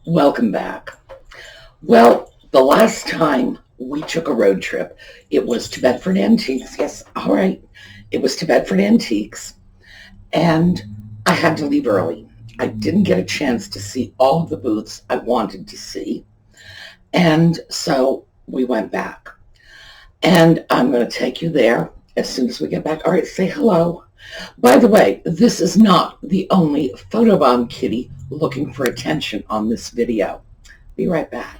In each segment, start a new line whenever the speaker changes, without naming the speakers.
Welcome back. Well, the last time we took a road trip, it was to Bedford Antiques. Yes, all right. It was to Bedford Antiques, and I had to leave early. I didn't get a chance to see all of the booths I wanted to see, and so we went back. And I'm going to take you there as soon as we get back. All right, say hello. By the way, this is not the only photobomb kitty looking for attention on this video. Be right back.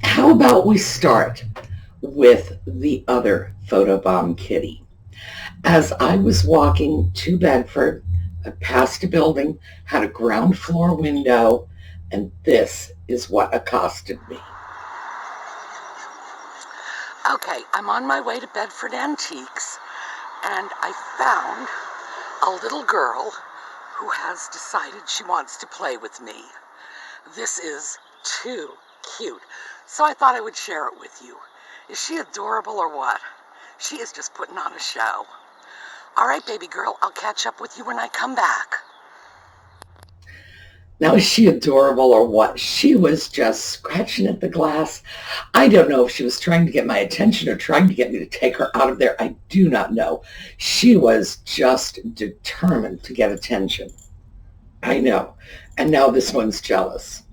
How about we start with the other photobomb kitty? As I was walking to Bedford, I passed a building, had a ground floor window, and this is what accosted me. Okay, I'm on my way to Bedford Antiques, and I found a little girl who has decided she wants to play with me. This is too cute. So I thought I would share it with you. Is she adorable or what? She is just putting on a show. All right, baby girl, I'll catch up with you when I come back. Now, is she adorable or what? She was just scratching at the glass. I don't know if she was trying to get my attention or trying to get me to take her out of there. I do not know. She was just determined to get attention. I know. And now this one's jealous.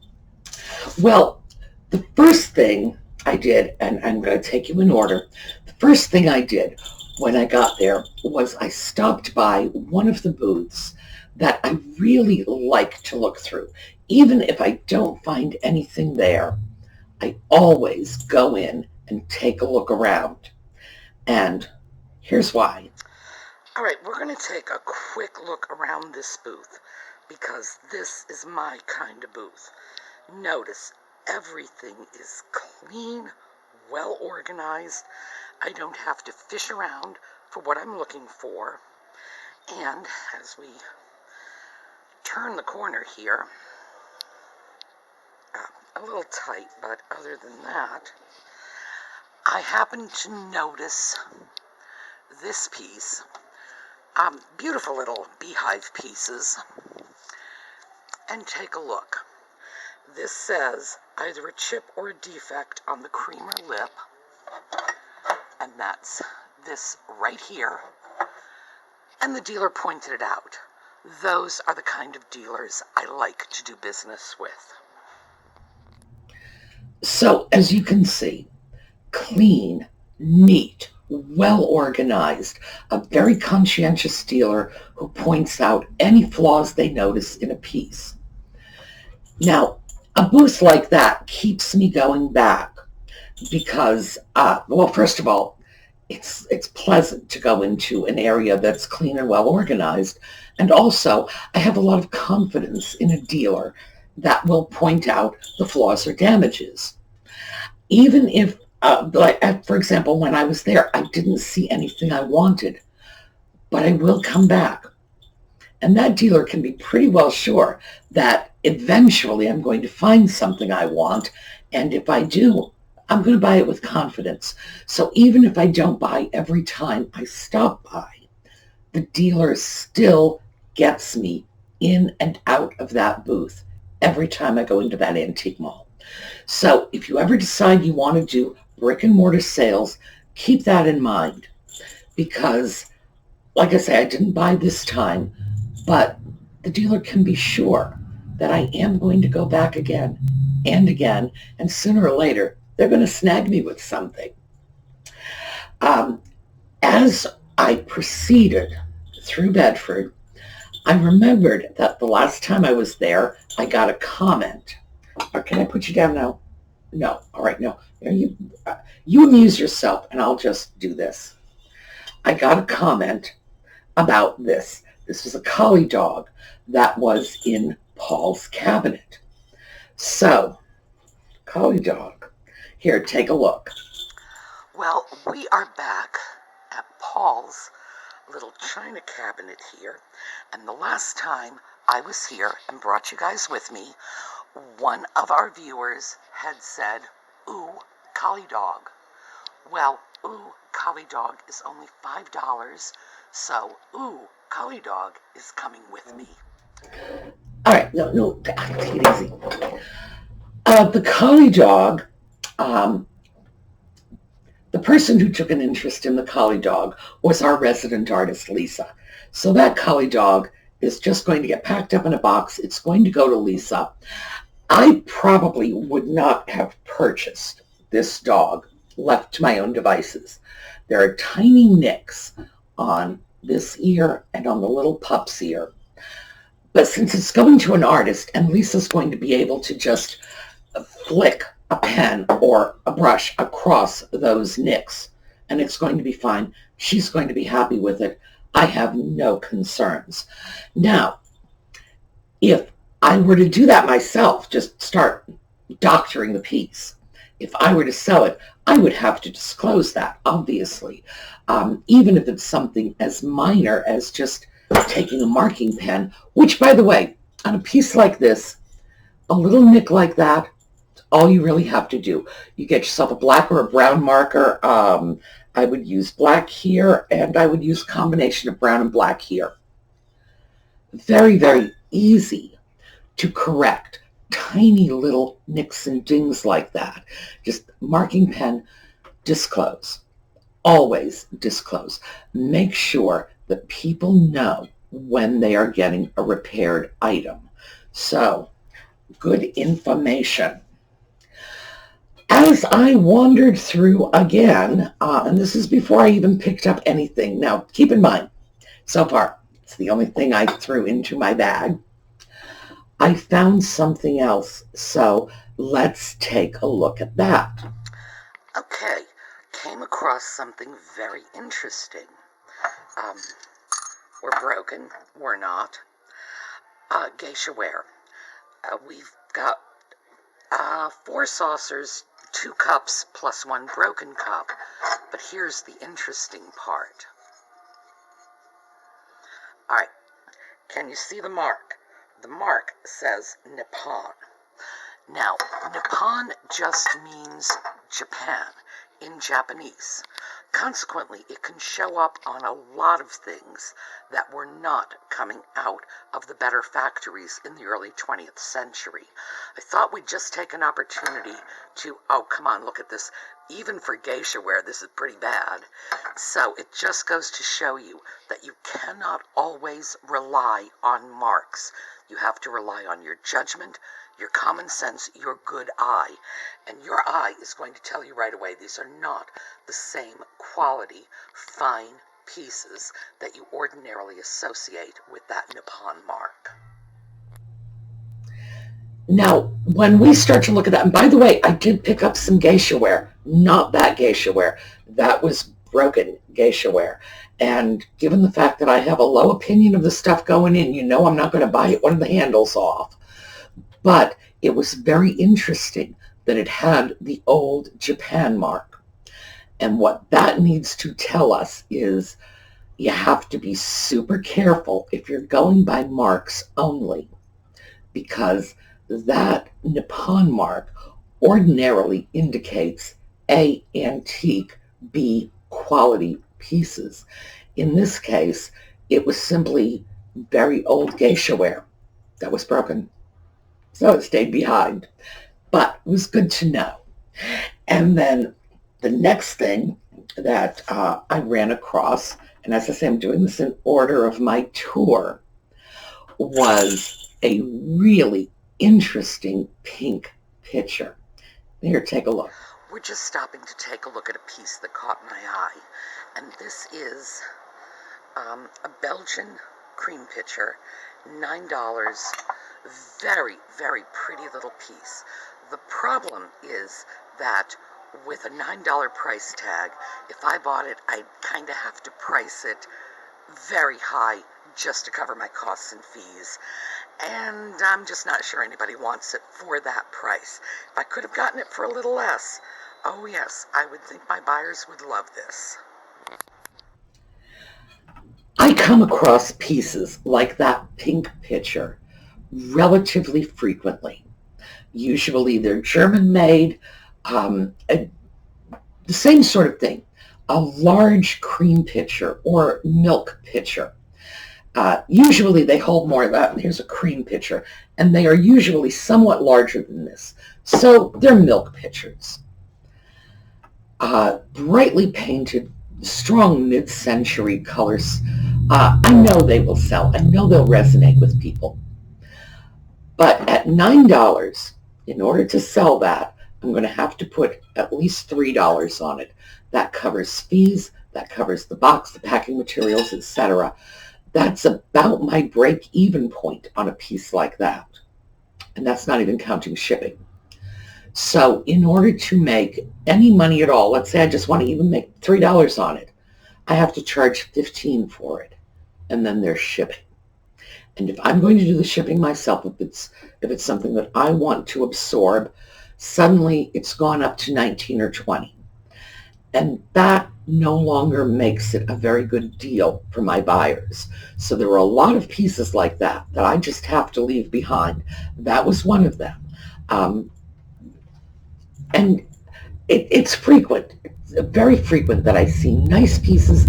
Well, the first thing I did, and I'm going to take you in order, the first thing I did when I got there was I stopped by one of the booths that I really like to look through. Even if I don't find anything there, I always go in and take a look around. And here's why. All right, we're going to take a quick look around this booth because this is my kind of booth. Notice everything is clean, well organized. I don't have to fish around for what I'm looking for. And as we turn the corner here, a little tight, but other than that, I happen to notice this piece. Beautiful little beehive pieces. And take a look. This says either a chip or a defect on the creamer lip, and that's this right here, and the dealer pointed it out. Those are the kind of dealers I like to do business with. So, as you can see, clean, neat, well organized, a very conscientious dealer who points out any flaws they notice in a piece. Now, a booth like that keeps me going back because, well, first of all, it's pleasant to go into an area that's clean and well organized. And also, I have a lot of confidence in a dealer that will point out the flaws or damages. Even if, for example, when I was there, I didn't see anything I wanted, but I will come back. And that dealer can be pretty well sure that eventually I'm going to find something I want. And if I do, I'm going to buy it with confidence. So even if I don't buy every time I stop by, the dealer still gets me in and out of that booth every time I go into that antique mall. So if you ever decide you want to do brick and mortar sales, keep that in mind. Because, like I say, I didn't buy this time, but the dealer can be sure that I am going to go back again and again, and sooner or later, they're going to snag me with something. As I proceeded through Bedford, I remembered that the last time I was there, I got a comment. Or can I put you down now? No. All right, no. You amuse yourself, and I'll just do this. I got a comment about this. This was a collie dog that was in Paul's cabinet. So, collie dog. Here, take a look. Well, we are back at Paul's little china cabinet here, and the last time I was here and brought you guys with me, one of our viewers had said, "Ooh, collie dog." Well, "Ooh, collie dog" is only $5, so "Ooh, collie dog" is coming with me. All right, no, take it easy. The collie dog, the person who took an interest in the collie dog was our resident artist, Lisa. So that collie dog is just going to get packed up in a box. It's going to go to Lisa. I probably would not have purchased this dog left to my own devices. There are tiny nicks on this ear and on the little pup's ear. But since it's going to an artist and Lisa's going to be able to just flick a pen or a brush across those nicks and it's going to be fine, she's going to be happy with it. I have no concerns. Now, if I were to do that myself, just start doctoring the piece, if I were to sell it, I would have to disclose that, obviously, even if it's something as minor as just taking a marking pen, which, by the way, on a piece like this, a little nick like that, all you really have to do. You get yourself a black or a brown marker. I would use black here, and I would use a combination of brown and black here. Very, very easy to correct tiny little nicks and dings like that. Just marking pen, disclose. Always disclose. Make sure that people know when they are getting a repaired item. So, good information. As I wandered through again, and this is before I even picked up anything. Now, keep in mind, so far, it's the only thing I threw into my bag. I found something else, so let's take a look at that. Okay, came across something very interesting. We're broken, we're not. Geisha ware. We've got 4 saucers, 2 cups, plus 1 broken cup. But here's the interesting part. All right, can you see the mark? The mark says Nippon. Now, Nippon just means Japan in Japanese. Consequently, it can show up on a lot of things that were not coming out of the better factories in the early 20th century. I thought we'd just take an opportunity to, oh, come on, look at this. Even for geisha ware, this is pretty bad. So it just goes to show you that you cannot always rely on marks. You have to rely on your judgment, your common sense, your good eye. And your eye is going to tell you right away these are not the same quality, fine pieces that you ordinarily associate with that Nippon mark. Now, when we start to look at that, and by the way, I did pick up some geisha ware, not that geisha ware. That was broken geisha ware. And given the fact that I have a low opinion of the stuff going in, you know I'm not going to buy one of the handles off. But it was very interesting that it had the old Japan mark. And what that needs to tell us is you have to be super careful if you're going by marks only, because that Nippon mark ordinarily indicates A, antique, B, quality pieces. In this case, it was simply very old geisha ware that was broken. So it stayed behind. But it was good to know. And then the next thing that I ran across, and as I say, I'm doing this in order of my tour, was a really interesting pink picture. Here, take a look. We're just stopping to take a look at a piece that caught my eye. And this is a Belgian cream pitcher, $9. Very, very pretty little piece. The problem is that with a $9 price tag, if I bought it, I'd kind of have to price it very high just to cover my costs and fees. And I'm just not sure anybody wants it for that price. If I could have gotten it for a little less,
Oh yes, I would think my buyers would love this.
I come across pieces like that pink picture relatively frequently. Usually they're German-made, the same sort of thing. A large cream pitcher or milk pitcher. Usually they hold more of that. Here's a cream pitcher, and they are usually somewhat larger than this. So they're milk pitchers. Brightly painted, strong mid-century colors. I know they will sell. I know they'll resonate with people. But at $9, in order to sell that, I'm going to have to put at least $3 on it. That covers fees, that covers the box, the packing materials, etc. That's about my break-even point on a piece like that. And that's not even counting shipping. So in order to make any money at all, let's say I just want to even make $3 on it, I have to charge $15 for it. And then there's shipping. And if I'm going to do the shipping myself, if it's something that I want to absorb, suddenly it's gone up to $19 or $20. And that no longer makes it a very good deal for my buyers. So there were a lot of pieces like that I just have to leave behind. That was one of them. And it's frequent. It's very frequent that I see nice pieces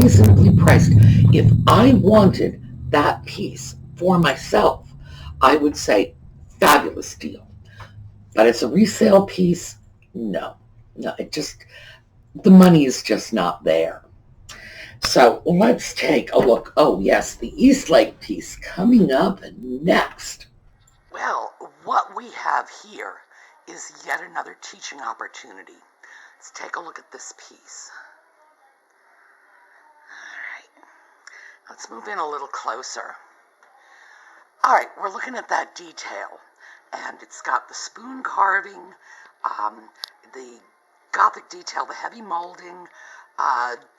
reasonably priced. If I wanted that piece for myself, I would say fabulous deal. But it's a resale piece, no, the money is just not there. So let's take a look. Oh yes, the Eastlake piece coming up next.
Well, what we have here is yet another teaching opportunity. Let's take a look at this piece. Alright, let's move in a little closer. Alright, we're looking at that detail, and it's got the spoon carving, the Gothic detail, the heavy molding,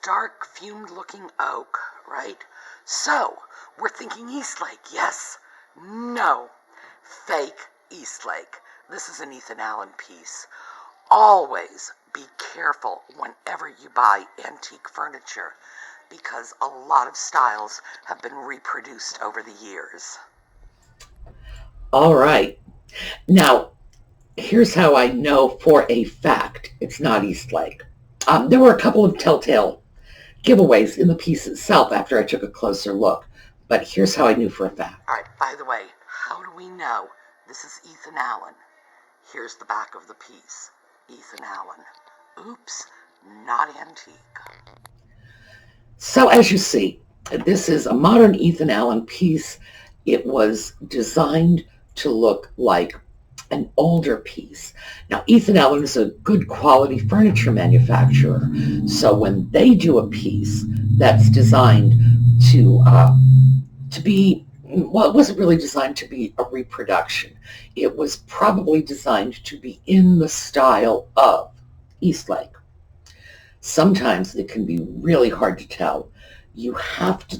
dark fumed looking oak, right? So, we're thinking Eastlake, yes, no, fake Eastlake. This is an Ethan Allen piece. Always be careful whenever you buy antique furniture, because a lot of styles have been reproduced over the years.
All right. Now, here's how I know for a fact it's not Eastlake. There were a couple of telltale giveaways in the piece itself after I took a closer look, but here's how I knew for a fact.
All right, by the way, how do we know this is Ethan Allen? Here's the back of the piece. Ethan Allen. Oops, not antique.
So as you see, this is a modern Ethan Allen piece. It was designed to look like an older piece. Now, Ethan Allen is a good quality furniture manufacturer. So when they do a piece that's designed to be, well, it wasn't really designed to be a reproduction. It was probably designed to be in the style of Eastlake. Sometimes it can be really hard to tell. You have to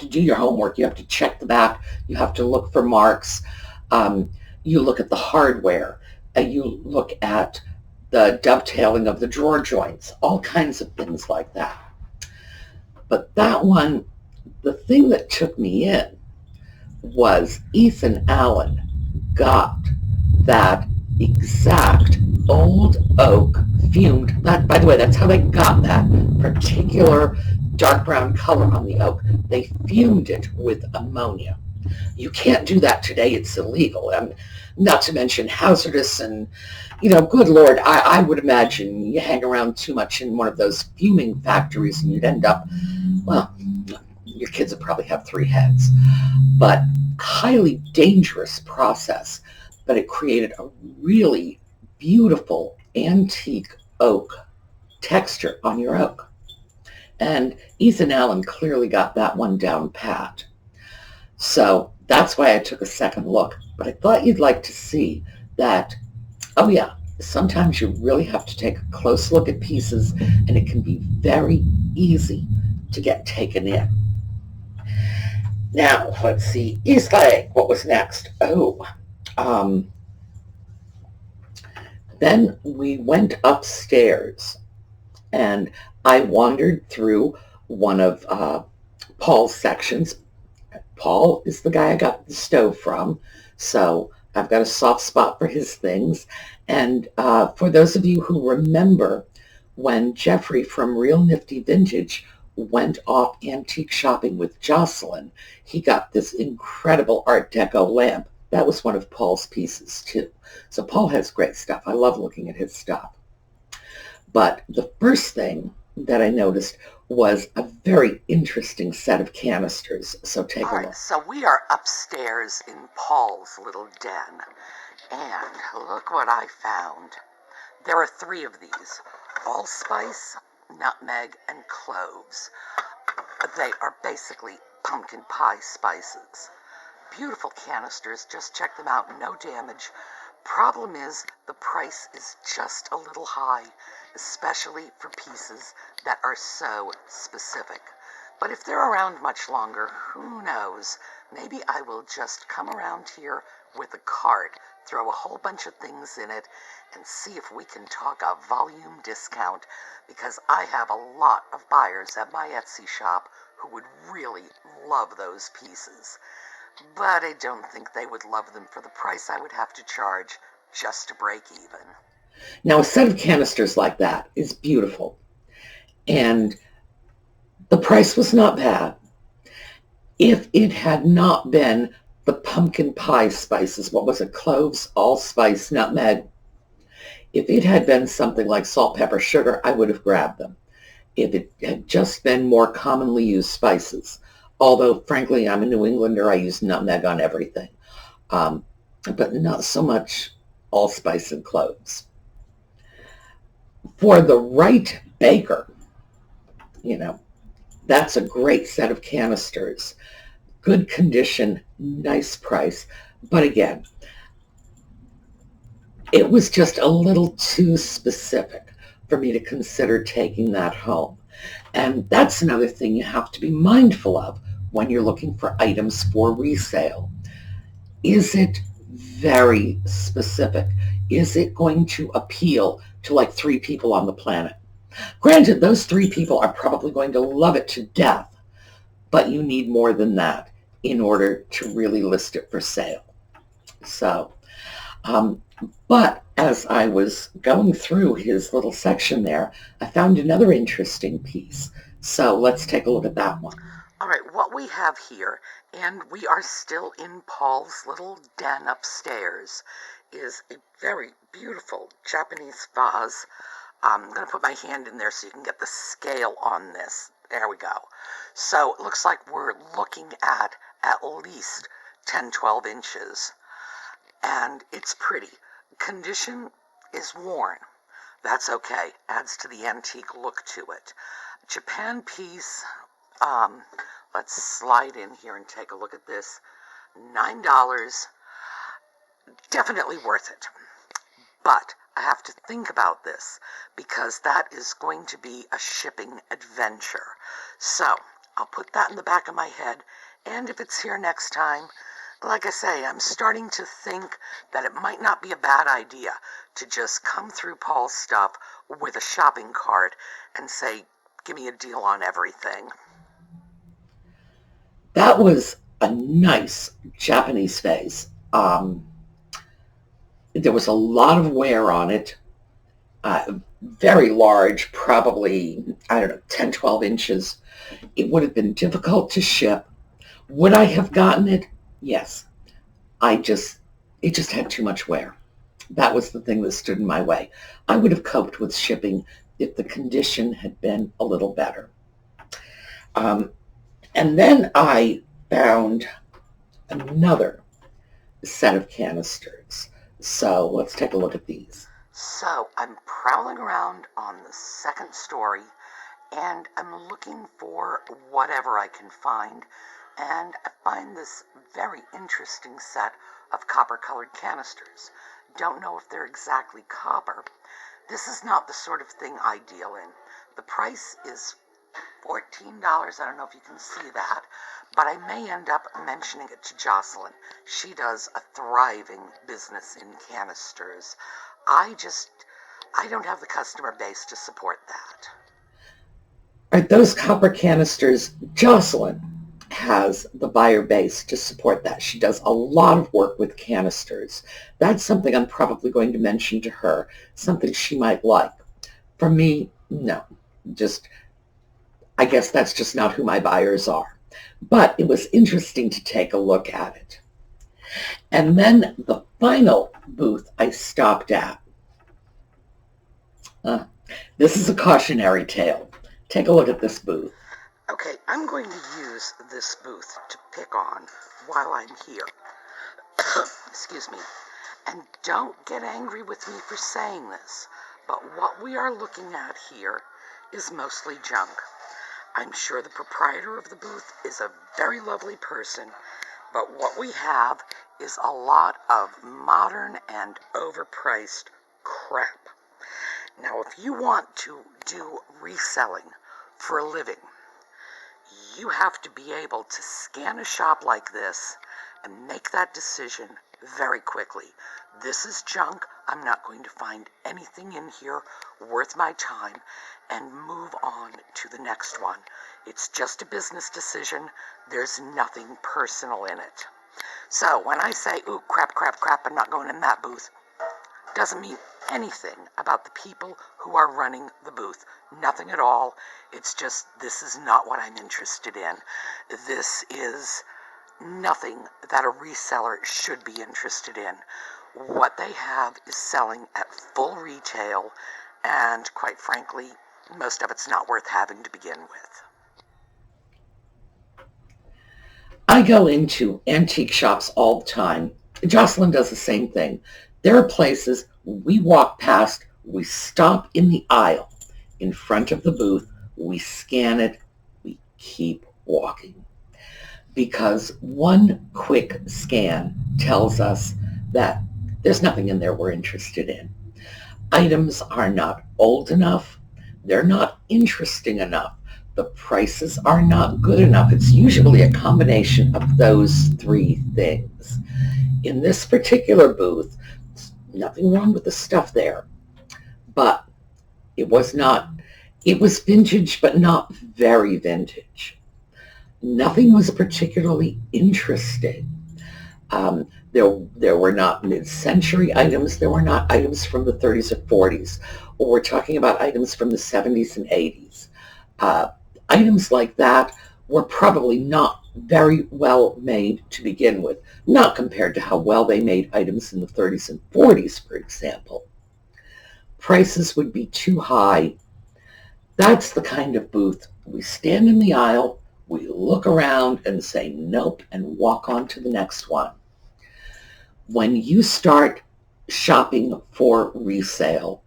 do your homework. You have to check the back. You have to look for marks. You look at the hardware. You look at the dovetailing of the drawer joints, all kinds of things like that. But that one, the thing that took me in was Ethan Allen got that exact old oak fumed. That, by the way, that's how they got that particular dark brown color on the oak. They fumed it with ammonia. You can't do that today. It's illegal. Not to mention hazardous and, good Lord, I would imagine you hang around too much in one of those fuming factories and you'd end up, well, your kids would probably have 3 heads. But highly dangerous process. But it created a really beautiful antique oak texture on your oak. And Ethan Allen clearly got that one down pat. So that's why I took a second look. But I thought you'd like to see that, oh yeah, sometimes you really have to take a close look at pieces, and it can be very easy to get taken in. Now, let's see, Eastlake, what was next? Oh, Then we went upstairs, and I wandered through one of Paul's sections. Paul is the guy I got the stove from, so I've got a soft spot for his things. And for those of you who remember when Jeffrey from Real Nifty Vintage went off antique shopping with Jocelyn, he got this incredible Art Deco lamp. That was one of Paul's pieces too. So Paul has great stuff. I love looking at his stuff. But the first thing that I noticed was a very interesting set of canisters. So take a look.
So we are upstairs in Paul's little den, and look what I found. There are 3 of these: allspice, nutmeg, and cloves. They are basically pumpkin pie spices. Beautiful canisters, just check them out, no damage. Problem is, the price is just a little high, especially for pieces that are so specific. But if they're around much longer, who knows? Maybe I will just come around here with a cart, throw a whole bunch of things in it, and see if we can talk a volume discount, because I have a lot of buyers at my Etsy shop who would really love those pieces. But I don't think they would love them for the price I would have to charge just to break even.
Now, a set of canisters like that is beautiful, and the price was not bad. If it had not been the pumpkin pie spices, what was it, cloves, allspice, nutmeg, if it had been something like salt, pepper, sugar, I would have grabbed them. If it had just been more commonly used spices, although frankly I'm a New Englander, I use nutmeg on everything, but not so much allspice and cloves. For the right baker, that's a great set of canisters. Good condition, nice price. But again, it was just a little too specific for me to consider taking that home. And that's another thing you have to be mindful of when you're looking for items for resale. Is it very specific? Is it going to appeal to like 3 people on the planet? Granted, those 3 people are probably going to love it to death, but you need more than that in order to really list it for sale. So, but as I was going through his little section there, I found another interesting piece. So let's take a look at that one.
All right, what we have here, and we are still in Paul's little den upstairs, is a very beautiful Japanese vase. I'm going to put my hand in there so you can get the scale on this. There we go. So it looks like we're looking at least 10-12 inches. And it's pretty. Condition is worn. That's okay. Adds to the antique look to it. Japan piece, let's slide in here and take a look at this. $9. Definitely worth it. But I have to think about this because that is going to be a shipping adventure. So I'll put that in the back of my head, and if it's here next time, like I say, I'm starting to think that it might not be a bad idea to just come through Paul's stuff with a shopping cart and say, give me a deal on everything.
That was a nice Japanese vase. There was a lot of wear on it. Very large, probably, 10, 12 inches. It would have been difficult to ship. Would I have gotten it? Yes. It just had too much wear. That was the thing that stood in my way. I would have coped with shipping if the condition had been a little better. And then I found another set of canisters. So let's take a look at these.
So I'm prowling around on the second story, and I'm looking for whatever I can find, and I find this very interesting set of copper-colored canisters. Don't know if they're exactly copper. This is not the sort of thing I deal in. The price is $14. I don't know if you can see that, but I may end up mentioning it to Jocelyn. She does a thriving business in canisters. I don't have the customer base to support that.
All right, those copper canisters, Jocelyn has the buyer base to support that. She does a lot of work with canisters. That's something I'm probably going to mention to her, something she might like. For me, no. I guess that's just not who my buyers are. But it was interesting to take a look at it. And then the final booth I stopped at. This is a cautionary tale. Take a look at this booth.
Okay, I'm going to use this booth to pick on while I'm here. Excuse me. And don't get angry with me for saying this, but what we are looking at here is mostly junk. I'm sure the proprietor of the booth is a very lovely person, but what we have is a lot of modern and overpriced crap. Now, if you want to do reselling for a living, you have to be able to scan a shop like this and make that decision very quickly. This is junk. I'm not going to find anything in here worth my time, and move on to the next one. It's just a business decision. There's nothing personal in it. So when I say, ooh, crap, I'm not going in that booth, doesn't mean anything about the people who are running the booth. Nothing at all. It's just, this is not what I'm interested in. This is nothing that a reseller should be interested in. What they have is selling at full retail, and quite frankly, most of it's not worth having to begin with.
I go into antique shops all the time. Jocelyn does the same thing. There are places we walk past, we stop in the aisle in front of the booth, we scan it, we keep walking. Because one quick scan tells us that there's nothing in there we're interested in. Items are not old enough, they're not interesting enough, the prices are not good enough. It's usually a combination of those three things. In this particular booth, nothing wrong with the stuff there, but it was vintage, but not very vintage. Nothing was particularly interesting. There were not mid-century items. There were not items from the 30s or 40s, or we're talking about items from the 70s and 80s. Items like that were probably not very well made to begin with, not compared to how well they made items in the 30s and 40s, for example. Prices would be too high. That's the kind of booth we stand in the aisle, we look around and say nope and walk on to the next one. When you start shopping for resale,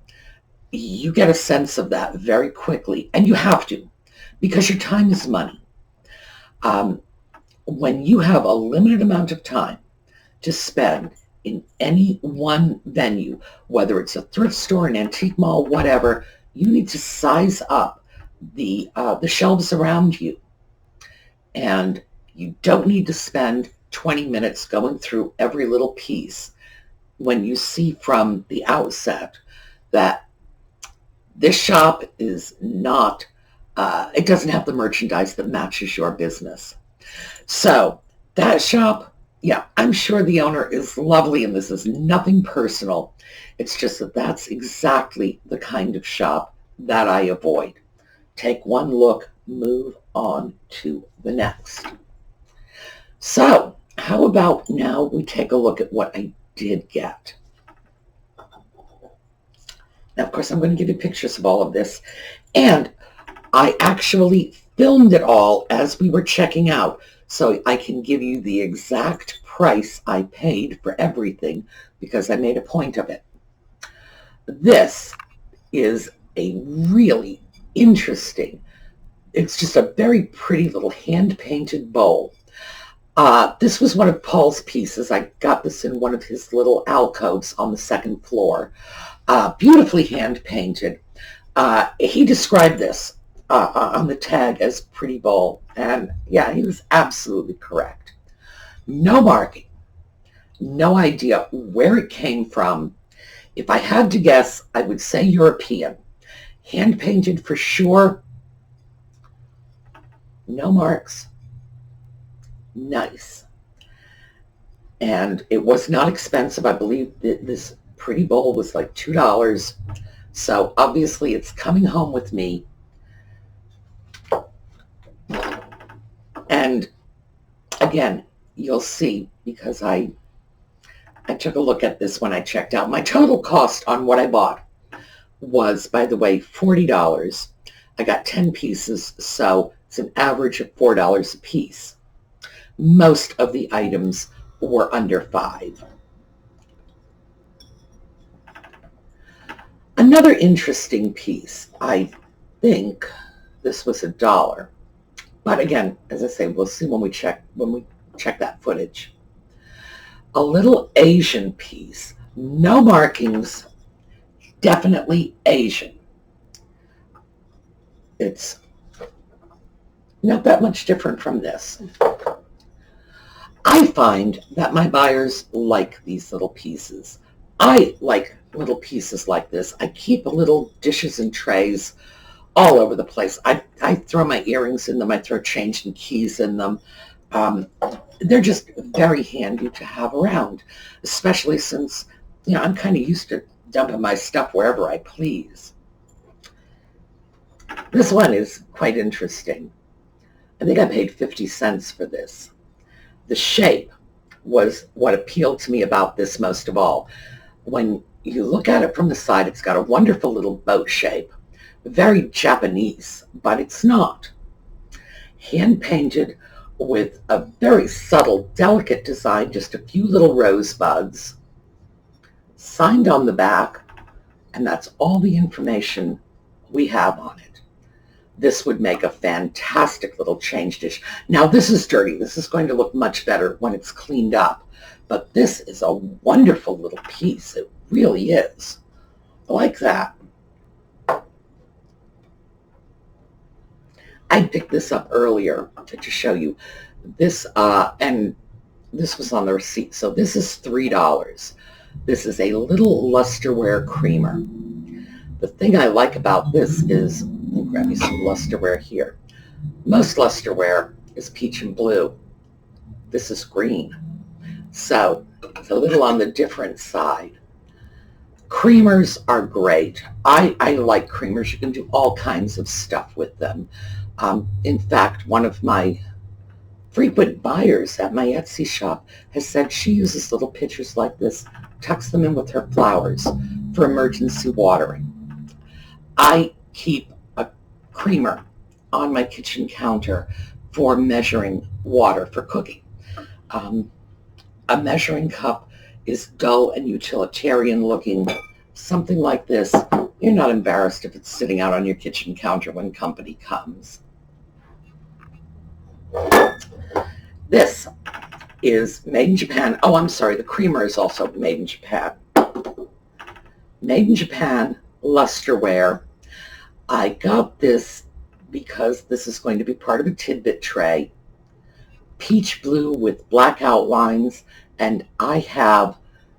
you get a sense of that very quickly, and you have to, because your time is money. When you have a limited amount of time to spend in any one venue, whether it's a thrift store, an antique mall, whatever, you need to size up the shelves around you. And you don't need to spend 20 minutes going through every little piece when you see from the outset that this shop is not, it doesn't have the merchandise that matches your business. So that shop, yeah, I'm sure the owner is lovely, and this is nothing personal. It's just that that's exactly the kind of shop that I avoid. Take one look, move on to the next. So how about now we take a look at what I did get. Now, of course, I'm going to give you pictures of all of this, and I actually filmed it all as we were checking out, so I can give you the exact price I paid for everything, because I made a point of it. This is a really interesting, it's just a very pretty little hand-painted bowl. This was one of Paul's pieces. I got this in one of his little alcoves on the second floor. Beautifully hand-painted. He described this on the tag as pretty bowl, and yeah, he was absolutely correct. No marking, no idea where it came from. If I had to guess, I would say European. Hand painted for sure. No marks. Nice. And it was not expensive. I believe this pretty bowl was like $2. So obviously it's coming home with me. And again, you'll see, because I took a look at this when I checked out. My total cost on what I bought was, by the way, $40. I got 10 pieces, so it's an average of $4 a piece. Most of the items were under $5. Another interesting piece, I think this was $1. But again, as I say, we'll see when we check that footage. A little Asian piece, no markings, definitely Asian. It's not that much different from this. I find that my buyers like these little pieces. I like little pieces like this. I keep little dishes and trays all over the place. I throw my earrings in them. I throw change and keys in them. They're just very handy to have around, especially since, I'm kind of used to dumping my stuff wherever I please. This one is quite interesting. I think I paid 50 cents for this. The shape was what appealed to me about this most of all. When you look at it from the side, it's got a wonderful little boat shape. Very Japanese, but it's not. Hand painted with a very subtle, delicate design, just a few little rosebuds. Signed on the back, and that's all the information we have on it. This would make a fantastic little change dish. Now this is dirty. This is going to look much better when it's cleaned up. But this is a wonderful little piece. It really is. I like that. I picked this up earlier to show you this, and this was on the receipt. So this is $3. This is a little lusterware creamer. The thing I like about this is, let me grab you some lusterware here. Most lusterware is peach and blue. This is green. So it's a little on the different side. Creamers are great. I like creamers. You can do all kinds of stuff with them. In fact, one of my frequent buyers at my Etsy shop has said she uses little pitchers like this, tucks them in with her flowers for emergency watering. I keep a creamer on my kitchen counter for measuring water for cooking. A measuring cup is dull and utilitarian looking. Something like this, you're not embarrassed if it's sitting out on your kitchen counter when company comes. This is made in Japan. Oh, I'm sorry, the creamer is also made in Japan. Made in Japan, lusterware. I got this because this is going to be part of a Tidbit tray. Peach blue with black outlines, and I have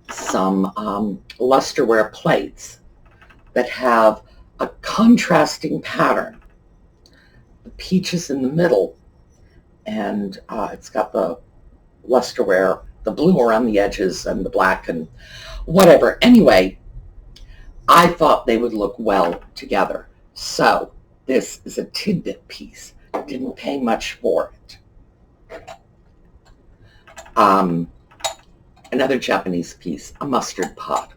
some lusterware plates that have a contrasting pattern. The peach is in the middle, and it's got the lusterware, the blue around the edges and the black and whatever. Anyway, I thought they would look well together. So this is a Tidbit piece. Didn't pay much for it. Another Japanese piece, a mustard pot.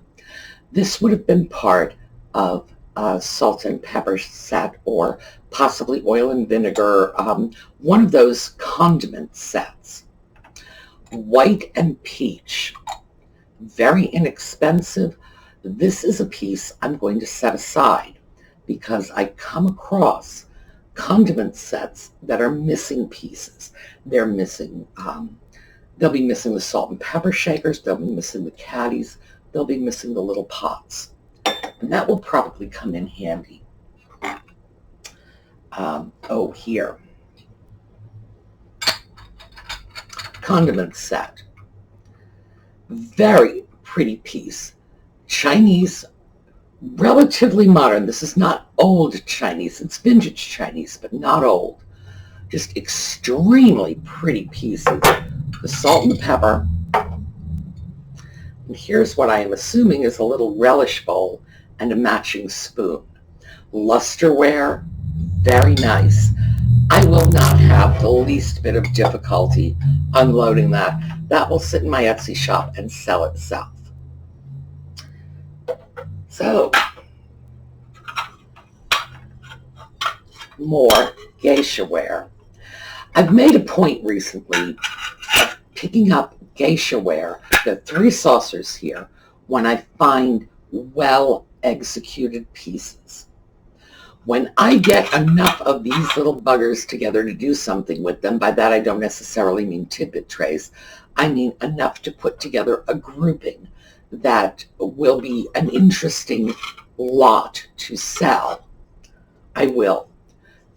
This would have been part of a salt and pepper set, or possibly oil and vinegar, one of those condiment sets. White and peach, very inexpensive. This is a piece I'm going to set aside because I come across condiment sets that are missing pieces. They're missing, they'll be missing the salt and pepper shakers, they'll be missing the caddies, they'll be missing the little pots. And that will probably come in handy. Oh, here. Condiment set. Very pretty piece. Chinese, relatively modern. This is not old Chinese. It's vintage Chinese, but not old. Just extremely pretty pieces. The salt and the pepper. And here's what I am assuming is a little relish bowl and a matching spoon. Lusterware, very nice. I will not have the least bit of difficulty unloading that. That will sit in my Etsy shop and sell itself. So, more geisha ware. I've made a point recently of picking up geisha ware, the 3 saucers here, when I find well-executed pieces. When I get enough of these little buggers together to do something with them, by that I don't necessarily mean tidbit trays, I mean enough to put together a grouping that will be an interesting lot to sell, I will.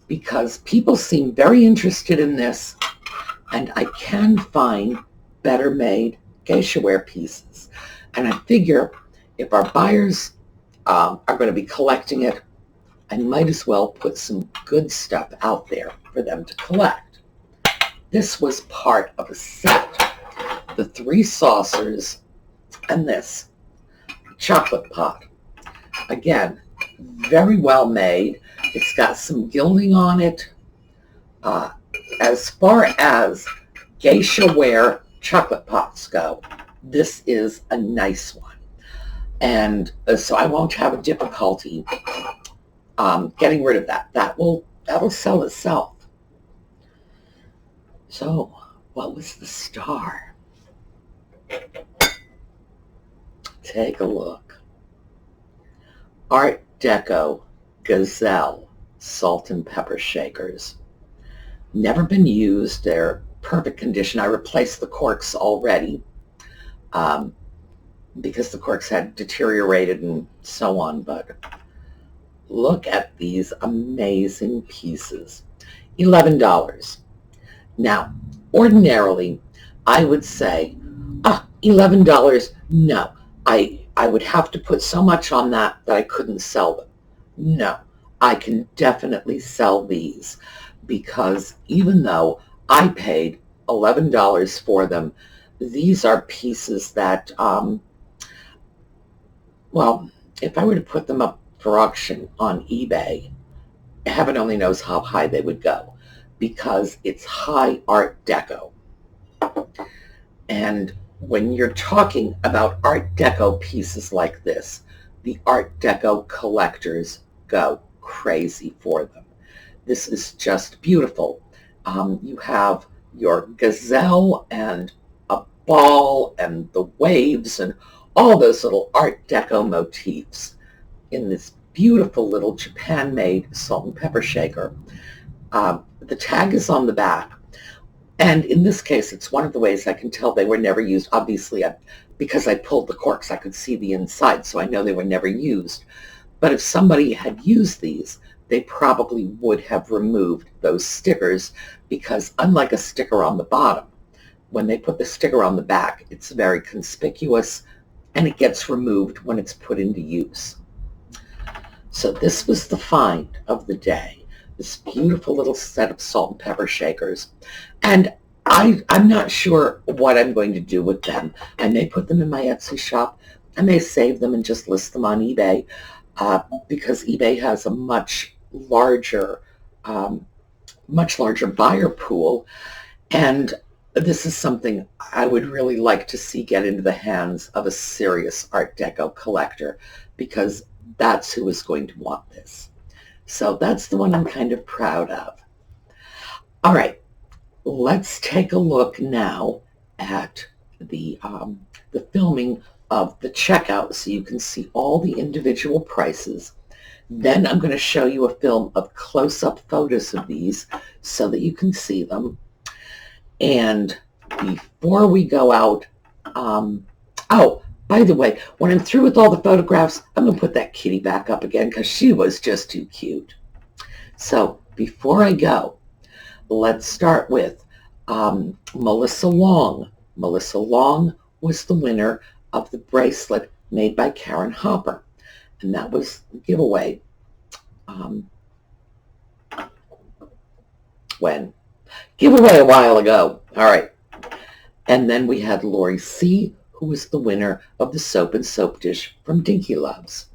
Because people seem very interested in this, and I can find better made geisha ware pieces. And I figure if our buyers are going to be collecting it, I might as well put some good stuff out there for them to collect. This was part of a set. The 3 saucers and this chocolate pot. Again, very well made. It's got some gilding on it. As far as geisha ware chocolate pots go, this is a nice one. And so I won't have a difficulty getting rid of that. That'll sell itself. So, what was the star? Take a look. Art Deco Gazelle salt and pepper shakers. Never been used. They're perfect condition. I replaced the corks already because the corks had deteriorated and so on, but look at these amazing pieces. $11. Now, ordinarily, I would say, $11, no. I would have to put so much on that I couldn't sell them. No, I can definitely sell these because even though I paid $11 for them, these are pieces that, well, if I were to put them up for auction on eBay, heaven only knows how high they would go because it's high Art Deco. And when you're talking about Art Deco pieces like this, the Art Deco collectors go crazy for them. This is just beautiful. You have your gazelle and a ball and the waves and all those little Art Deco motifs in this beautiful little Japan-made salt and pepper shaker. The tag is on the back. And in this case, it's one of the ways I can tell they were never used. Obviously, because I pulled the corks, I could see the inside, so I know they were never used. But if somebody had used these, they probably would have removed those stickers because unlike a sticker on the bottom, when they put the sticker on the back, it's very conspicuous and it gets removed when it's put into use. So this was the find of the day. This beautiful little set of salt and pepper shakers. And I'm not sure what I'm going to do with them. I may put them in my Etsy shop. I may save them and just list them on eBay because eBay has a much larger buyer pool. And this is something I would really like to see get into the hands of a serious Art Deco collector because that's who is going to want this. So that's the one I'm kind of proud of. All right, let's take a look now at the filming of the checkout so you can see all the individual prices. Then I'm going to show you a film of close-up photos of these so that you can see them. And before we go out, by the way, when I'm through with all the photographs, I'm going to put that kitty back up again because she was just too cute. So before I go, let's start with Melissa Long. Melissa Long was the winner of the Bracelet made by Karen Hopper. And that was the giveaway. Giveaway a while ago. All right. And then we had Lori C., who was the winner of the soap and soap dish from Dinky Loves.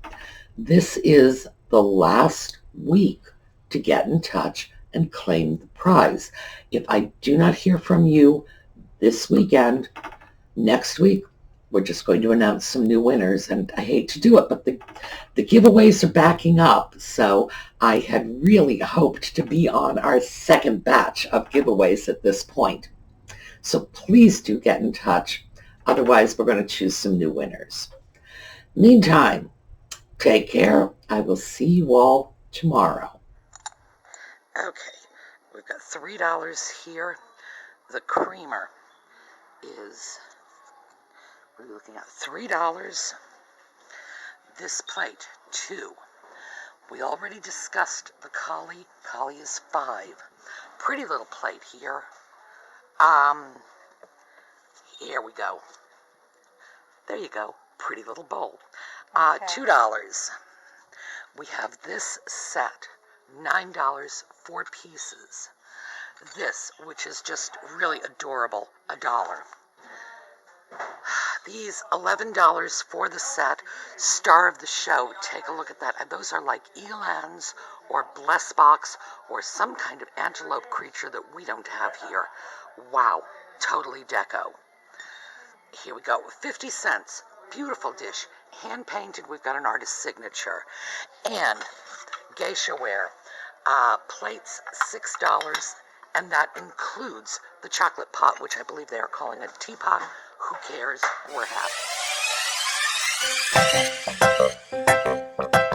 This is the last week to get in touch and claim the prize. If I do not hear from you this weekend, next week, we're just going to announce some new winners, and I hate to do it, but the giveaways are backing up, so I had really hoped to be on our second batch of giveaways at this point. So please do get in touch. Otherwise, we're going to choose some new winners. Meantime, take care. I will see you all tomorrow.
Okay, we've got $3 here. The creamer is, what are we looking at? $3. This plate, $2. We already discussed the collie. Collie is $5. Pretty little plate here. Here we go. There you go. Pretty little bowl. $2. We have this set. $9, 4 pieces. This, which is just really adorable, $1. These $11 for the set. Star of the show. Take a look at that. And those are like elands or blessbox or some kind of antelope creature that we don't have here. Wow, totally deco. Here we go, 50 cents. Beautiful dish, hand painted. We've got an artist's signature. And geisha ware. Plates, $6. And that includes the chocolate pot, which I believe they are calling a teapot. Who cares? We're happy.